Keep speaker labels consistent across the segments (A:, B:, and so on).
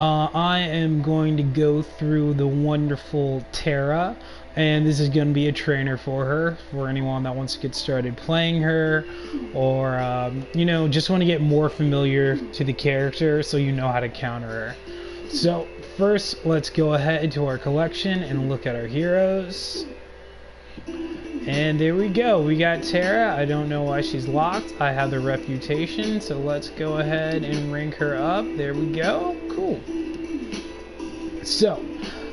A: I am going to go through the wonderful Terra, and this is going to be a trainer for her, for anyone that wants to get started playing her, or, just want to get more familiar to the character so you know how to counter her. So, first, let's go ahead to our collection and look at our heroes. And there we go, we got Terra. I don't know why she's locked. I have the reputation, so let's go ahead and rank her up. There we go, cool. So,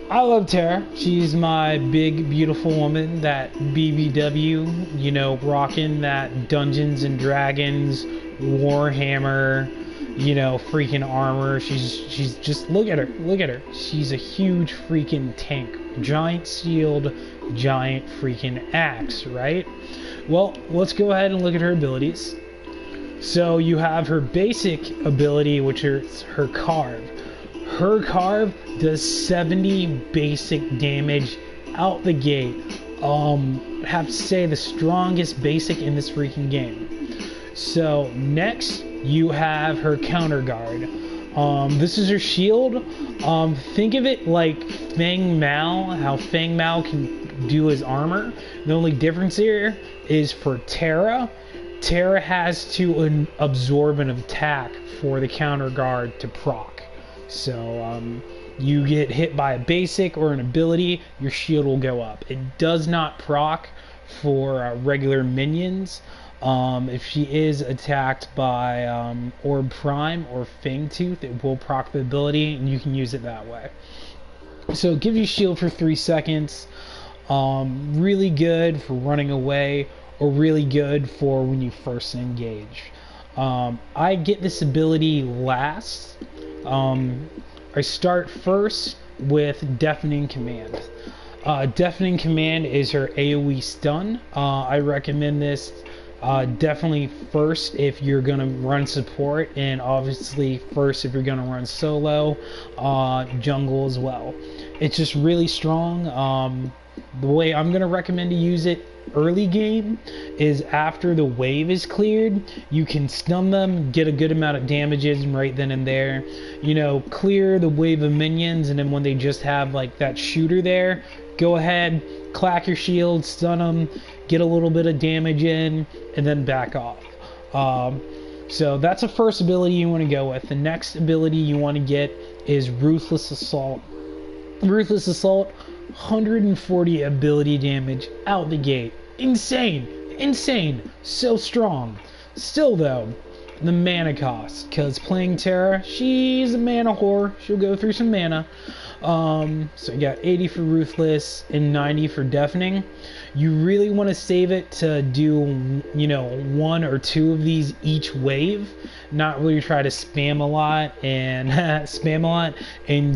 A: I love Terra. She's my big, beautiful woman, that BBW, rocking that Dungeons and Dragons, Warhammer, freaking armor. She's just, look at her. She's a huge freaking tank. Giant shield, giant freaking axe, right? Well, let's go ahead and look at her abilities. So you have her basic ability, which is her carve. Her carve does 70 basic damage out the gate. I have to say the strongest basic in this freaking game. So next you have her counter guard. This is her shield. Think of it like Feng Mao, how Feng Mao can do his armor. The only difference here is for Terra. Terra has to absorb an attack for the counter guard to proc. So you get hit by a basic or an ability, your shield will go up. It does not proc for regular minions. If she is attacked by Orb Prime or Fangtooth, it will proc the ability, and you can use it that way. So give you shield for 3 seconds. Really good for running away, or really good for when you first engage. I get this ability last. I start first with Deafening Command. Deafening Command is her AoE stun. I recommend this definitely first if you're going to run support, and obviously first if you're going to run solo, jungle as well. It's just really strong. The way I'm going to recommend to use it early game is after the wave is cleared. You can stun them, get a good amount of damages right then and there. Clear the wave of minions, and then when they just have like that shooter there, go ahead, clack your shield, stun them, get a little bit of damage in, and then back off. So that's the first ability you want to go with. The next ability you want to get is Ruthless Assault. Ruthless Assault, 140 ability damage out the gate. Insane, so strong. Still though, the mana cost, because playing Terra, she's a mana whore. She'll go through some mana. So you got 80 for Ruthless and 90 for Deafening. You really want to save it to do, 1 or 2 of these each wave. Not really try to spam a lot and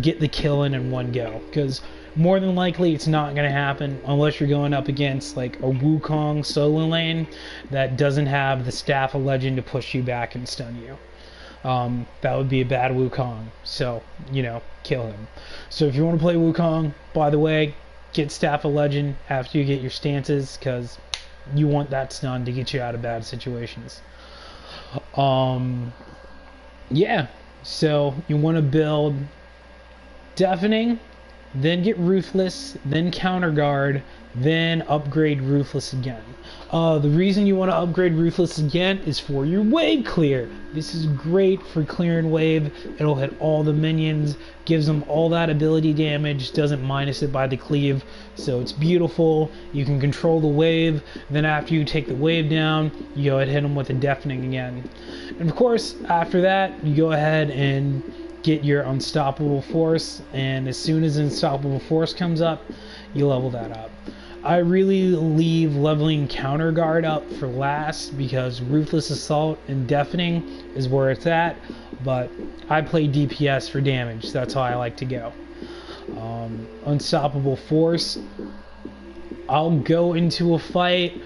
A: get the kill in one go. Because more than likely it's not going to happen unless you're going up against like a Wukong solo lane that doesn't have the Staff of Legend to push you back and stun you. That would be a bad Wukong, so kill him. So if you want to play Wukong, by the way, get Staff of Legend after you get your stances, because you want that stun to get you out of bad situations. Yeah, so you want to build Deafening, then get Ruthless, then Counter Guard, then upgrade Ruthless again. The reason you want to upgrade Ruthless again is for your wave clear. This is great for clearing wave. It'll hit all the minions, gives them all that ability damage, doesn't minus it by the cleave, so it's beautiful. You can control the wave, then after you take the wave down, you go ahead and hit them with a Deafening again. And of course, after that, you go ahead and get your Unstoppable Force, and as soon as Unstoppable Force comes up, you level that up. I really leave leveling Counter Guard up for last because Ruthless Assault and Deafening is where it's at, but I play DPS for damage. That's how I like to go. Unstoppable Force, I'll go into a fight,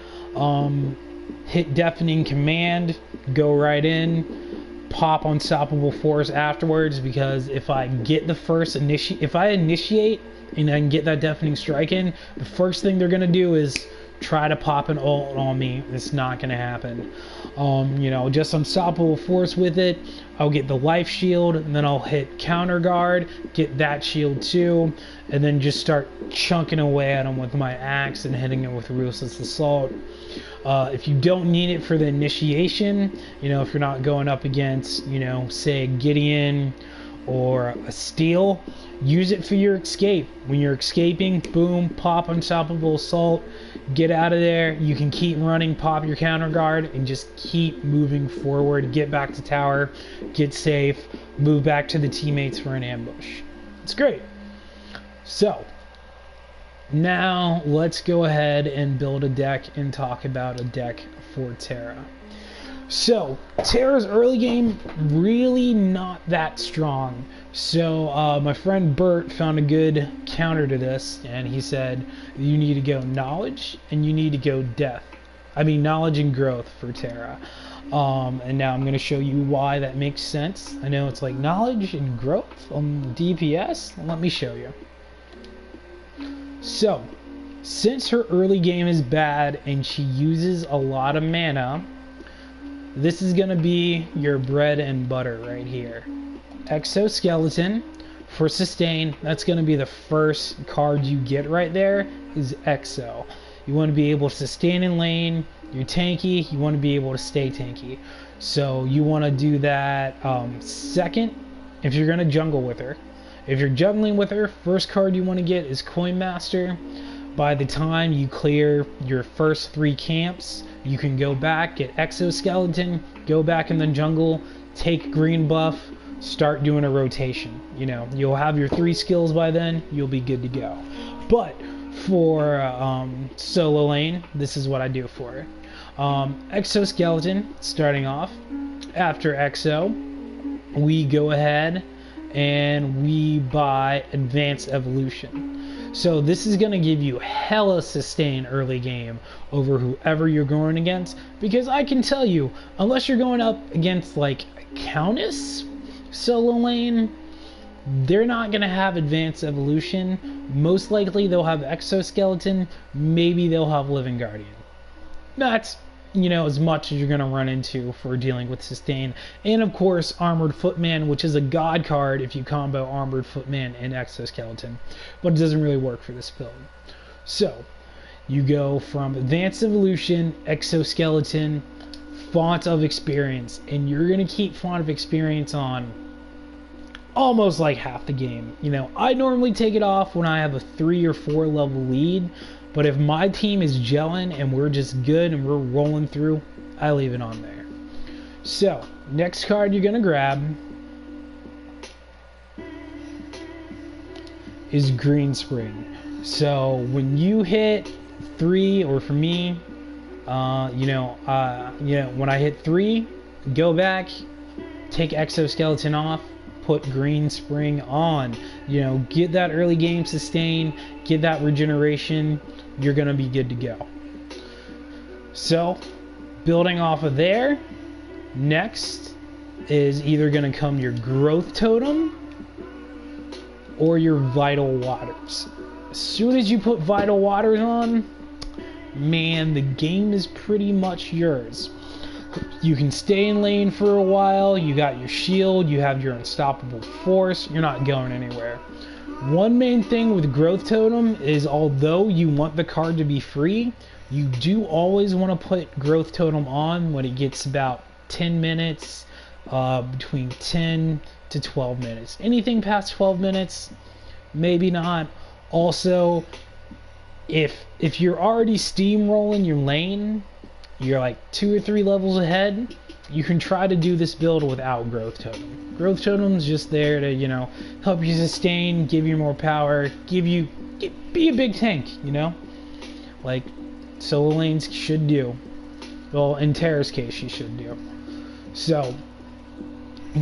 A: hit Deafening Command, go right in, pop Unstoppable Force afterwards, because if I get the first initiate and I can get that Deafening Strike in, the first thing they're going to do is try to pop an ult on me. It's not going to happen. You know, just unstoppable force with it. I'll get the life shield, and then I'll hit counter guard, get that shield too, and then just start chunking away at him with my axe and hitting it with ruthless assault. If you don't need it for the initiation, you know, if you're not going up against, you know, say Gideon or a Steel, use it for your escape. When you're escaping, boom, pop unstoppable assault, get out of there. You can keep running, pop your counter guard, and just keep moving forward. Get back to tower, get safe, move back to the teammates for an ambush. It's great. So now let's go ahead and build a deck and talk about a deck for Terra. So Terra's early game really not that strong. So my friend Bert found a good counter to this, and he said you need to go knowledge and you need to go death. I mean knowledge and growth for Terra. And now I'm going to show you why that makes sense. I know it's like knowledge and growth on DPS. Let me show you. So since her early game is bad and she uses a lot of mana, this is going to be your bread and butter right here. Exoskeleton for sustain. That's going to be the first card you get right there is Exo. You want to be able to sustain in lane. You're tanky. You want to be able to stay tanky. So you want to do that second if you're going to jungle with her. If you're jungling with her, first card you want to get is Coin Master. By the time you clear your first 3 camps, you can go back, get Exoskeleton, go back in the jungle, take green buff, start doing a rotation. You know, you'll have your 3 skills by then, you'll be good to go. But for solo lane, this is what I do for it. Exoskeleton, starting off. After Exo, we go ahead and we buy Advanced Evolution. So this is going to give you hella sustain early game over whoever you're going against, because I can tell you, unless you're going up against like Countess solo lane, they're not going to have Advanced Evolution. Most likely they'll have Exoskeleton, maybe they'll have Living Guardian. That's, you know, as much as you're going to run into for dealing with sustain. And of course Armored Footman, which is a god card if you combo Armored Footman and Exoskeleton, but it doesn't really work for this build. So you go from Advanced Evolution, Exoskeleton, Font of Experience, and you're going to keep Font of Experience on almost like half the game. You know, I normally take it off when I have a 3 or 4 level lead, but if my team is gelling and we're just good and we're rolling through, I leave it on there. So, next card you're going to grab is Green Spring. So, when you hit 3, or for me, when I hit 3, go back, take Exoskeleton off, put Green Spring on. You know, get that early game sustain, get that regeneration, you're gonna be good to go. So building off of there, next is either gonna come your Growth Totem or your Vital Waters. As soon as you put Vital Waters on, man, the game is pretty much yours. You can stay in lane for a while, you got your shield, you have your unstoppable force, you're not going anywhere. One main thing with Growth Totem is, although you want the card to be free, you do always want to put Growth Totem on when it gets about 10 minutes, between 10 to 12 minutes. Anything past 12 minutes, maybe not. Also, if you're already steamrolling your lane, you're like 2 or 3 levels ahead, you can try to do this build without Growth Totem. Growth Totem's just there to, you know, help you sustain, give you more power, be a big tank, you know? Like solo lanes should do. Well, in Terra's case, she should do. So,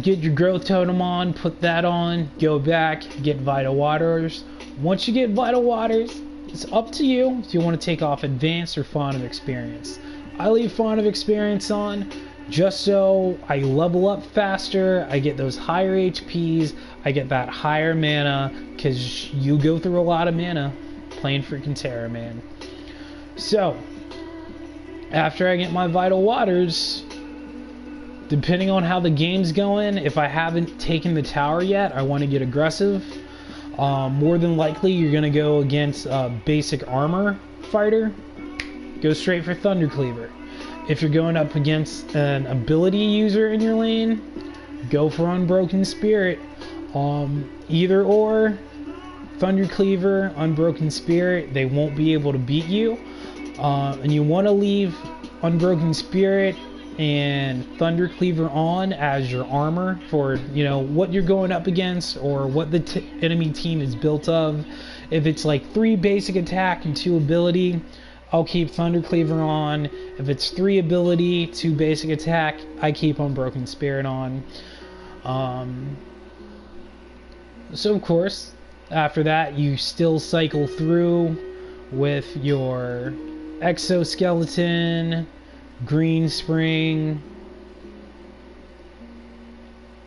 A: get your Growth Totem on, put that on, go back, get Vital Waters. Once you get Vital Waters, it's up to you if you want to take off Advanced or Font of Experience. I leave Font of Experience on just so I level up faster, I get those higher HPs, I get that higher mana, because you go through a lot of mana playing freaking Terra, man. So, after I get my Vital Waters, depending on how the game's going, if I haven't taken the tower yet, I want to get aggressive. More than likely, you're going to go against a basic armor fighter. Go straight for Thunder Cleaver. If you're going up against an ability user in your lane, go for Unbroken Spirit. Either or, Thunder Cleaver, Unbroken Spirit, they won't be able to beat you. And you want to leave Unbroken Spirit and Thunder Cleaver on as your armor for, you know, what you're going up against or what the enemy team is built of. If it's like 3 basic attack and 2 ability, I'll keep Thunder Cleaver on. If it's 3 ability, 2 basic attack, I keep Unbroken Spirit on. So of course, after that, you still cycle through with your Exoskeleton, Green Spring,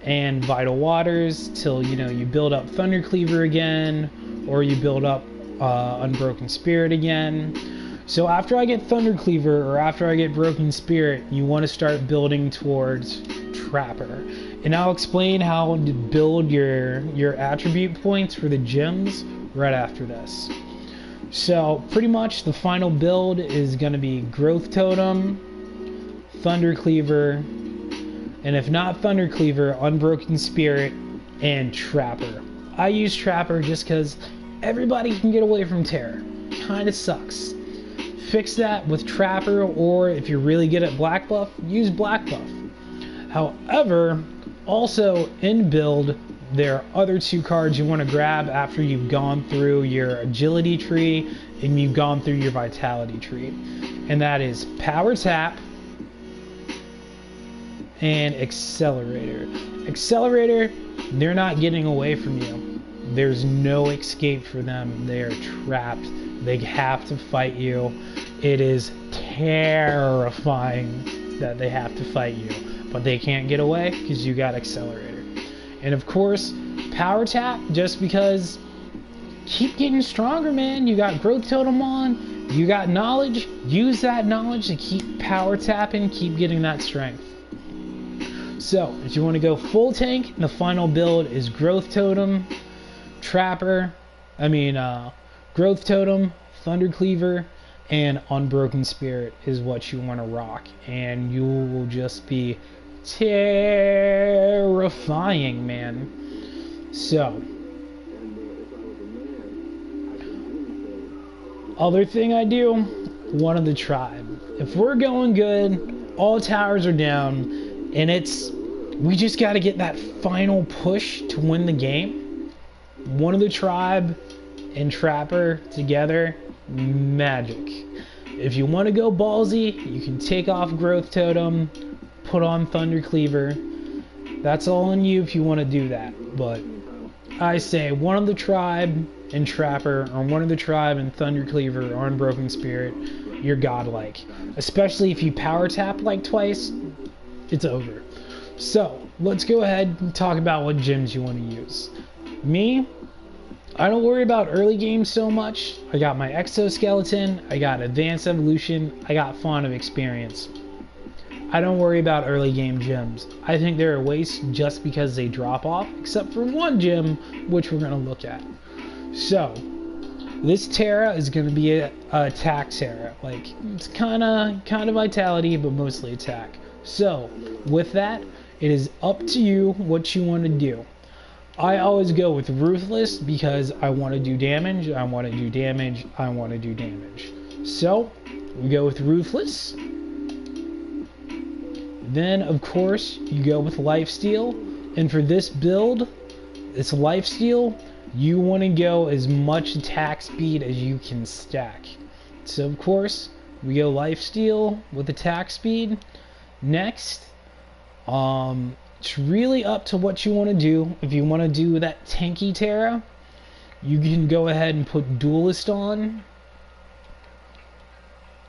A: and Vital Waters till, you know, you build up Thunder Cleaver again, or you build up Unbroken Spirit again. So after I get Thunder Cleaver, or after I get Broken Spirit, you want to start building towards Trapper. And I'll explain how to build your attribute points for the gems right after this. So pretty much the final build is going to be Growth Totem, Thunder Cleaver, and if not Thunder Cleaver, Unbroken Spirit, and Trapper. I use Trapper just because everybody can get away from Terra. Kinda sucks. Fix that with Trapper, or if you're really good at Black Buff, use Black Buff. However, also in build, there are other 2 cards you want to grab after you've gone through your Agility tree and you've gone through your Vitality tree. And that is Power Tap and Accelerator. Accelerator, they're not getting away from you. There's no escape for them. They are trapped. They have to fight you. It is terrifying that they have to fight you. But they can't get away because you got Accelerator. And of course, Power Tap, just because keep getting stronger, man. You got Growth Totem on, you got knowledge, use that knowledge to keep power tapping, keep getting that strength. So, if you want to go full tank, the final build is Growth Totem, Growth Totem, Thunder Cleaver, and Unbroken Spirit is what you want to rock. And you will just be terrifying, man. So, other thing I do, one of the tribe. If we're going good, all towers are down, and we just got to get that final push to win the game. One of the tribe and Trapper together, magic. If you want to go ballsy, you can take off Growth Totem, put on Thunder Cleaver. That's all on you if you want to do that. But I say one of the tribe and Trapper, or one of the tribe and Thunder Cleaver or Unbroken Spirit, you're godlike. Especially if you power tap like twice, it's over. So let's go ahead and talk about what gems you want to use. Me, I don't worry about early game so much. I got my Exoskeleton, I got Advanced Evolution, I got Font of Experience. I don't worry about early game gems. I think they're a waste just because they drop off, except for one gem, which we're going to look at. So, this Terra is going to be a attack Terra. Like, it's kind of Vitality, but mostly attack. So, with that, it is up to you what you want to do. I always go with Ruthless because I want to do damage, I want to do damage, I want to do damage. So, we go with Ruthless. Then, of course, you go with Lifesteal. And for this build, it's Lifesteal, you want to go as much attack speed as you can stack. So, of course, we go Lifesteal with attack speed. Next, it's really up to what you want to do. If you want to do that tanky Terra, you can go ahead and put Duelist on.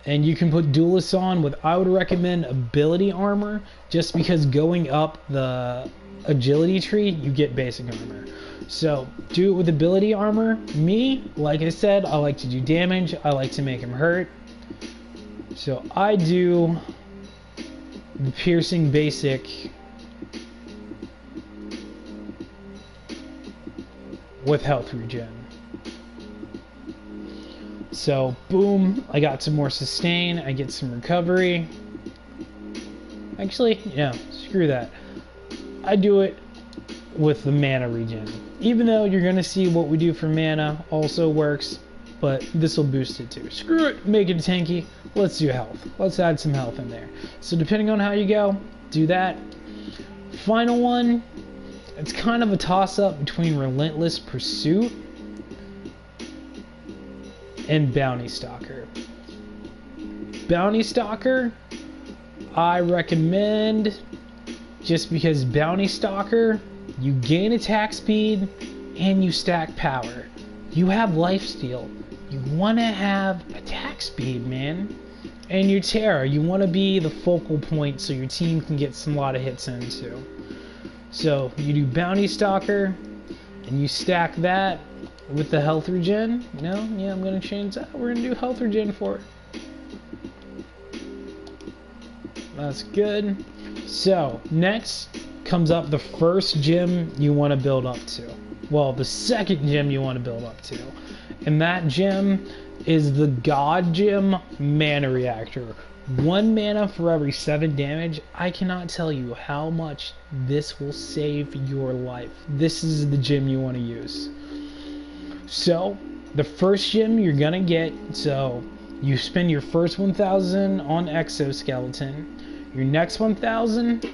A: And you can put Duelist on with, I would recommend Ability Armor, just because going up the Agility tree, you get basic armor. So, do it with Ability Armor. Me, like I said, I like to do damage, I like to make him hurt. So I do the piercing basic with health regen. So boom, I got some more sustain, I get some recovery. Actually, yeah, screw that. I do it with the mana regen. Even though you're gonna see what we do for mana also works, but this will boost it too. Screw it, make it tanky. Let's do health. Let's add some health in there. So depending on how you go, do that. Final one, it's kind of a toss-up between Relentless Pursuit and Bounty Stalker. Bounty Stalker, I recommend just because Bounty Stalker, you gain attack speed and you stack power. You have lifesteal. You want to have attack speed, man. And your Terra, you want to be the focal point so your team can get some lot of hits in too. So you do Bounty Stalker and you stack that with the health regen. No, yeah, I'm gonna change that. We're gonna do health regen for it. That's good. So next comes up the first gym you want to build up to. Well, the second gym you want to build up to. And that gym is the God Gym Mana Reactor. 1 mana for every 7 damage. I cannot tell you how much this will save your life. This is the gym you want to use. So, the first gym you're gonna get, so you spend your first 1,000 on Exoskeleton. Your next 1,000,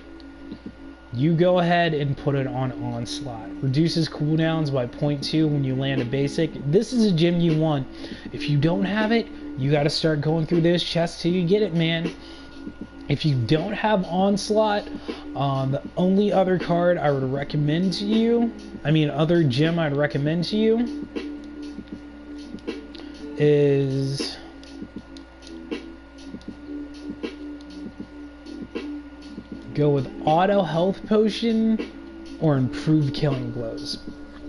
A: you go ahead and put it on Onslaught. Reduces cooldowns by 0.2 when you land a basic. This is a gym you want. If you don't have it, you got to start going through those chests till you get it, man. If you don't have Onslaught, the only other card I would recommend to you, other gym I'd recommend to you is go with Auto Health Potion or Improved Killing Blows.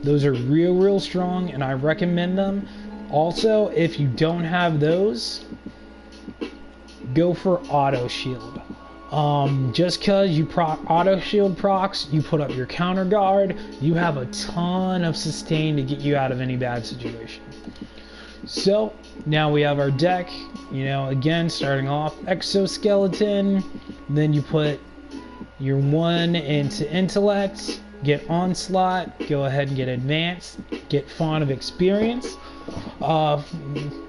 A: Those are real strong and I recommend them. Also, if you don't have those, go for Auto Shield. Just because you Auto Shield procs, you put up your counter guard, you have a ton of sustain to get you out of any bad situation. So, now we have our deck, again, starting off Exoskeleton, then you put your 1 into Intellect, get Onslaught, go ahead and get Advanced, get Font of Experience,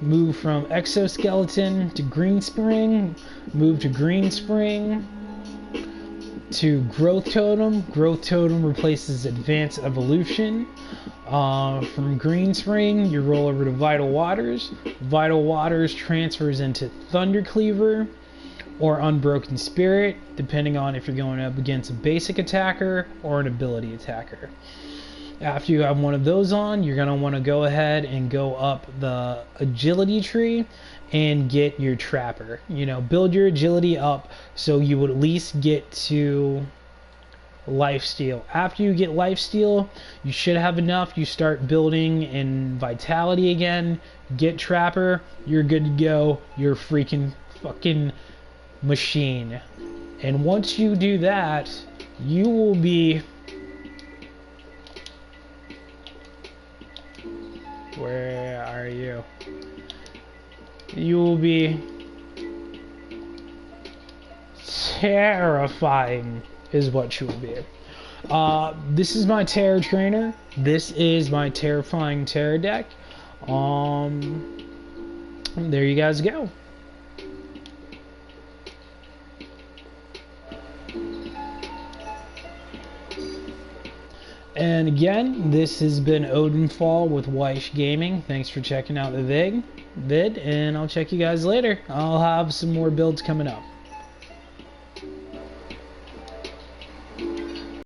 A: move from Exoskeleton to Greenspring, move to Greenspring to Growth Totem. Growth Totem replaces Advanced Evolution. From Greenspring, you roll over to Vital Waters. Vital Waters transfers into Thunder Cleaver or Unbroken Spirit, depending on if you're going up against a basic attacker or an ability attacker. After you have one of those on, you're going to want to go ahead and go up the agility tree and get your trapper. Build your agility up so you would at least get to lifesteal. After you get lifesteal, you should have enough. You start building in vitality again, get trapper, you're good to go. You're a freaking fucking machine. And once you do that, you will be... Where are you? You will be terrifying is what you will be. This is my Terra trainer. This is my terrifying Terra deck. There you guys go. And again, this has been Odinfall with WycheGaming. Thanks for checking out the vid, and I'll check you guys later. I'll have some more builds coming up.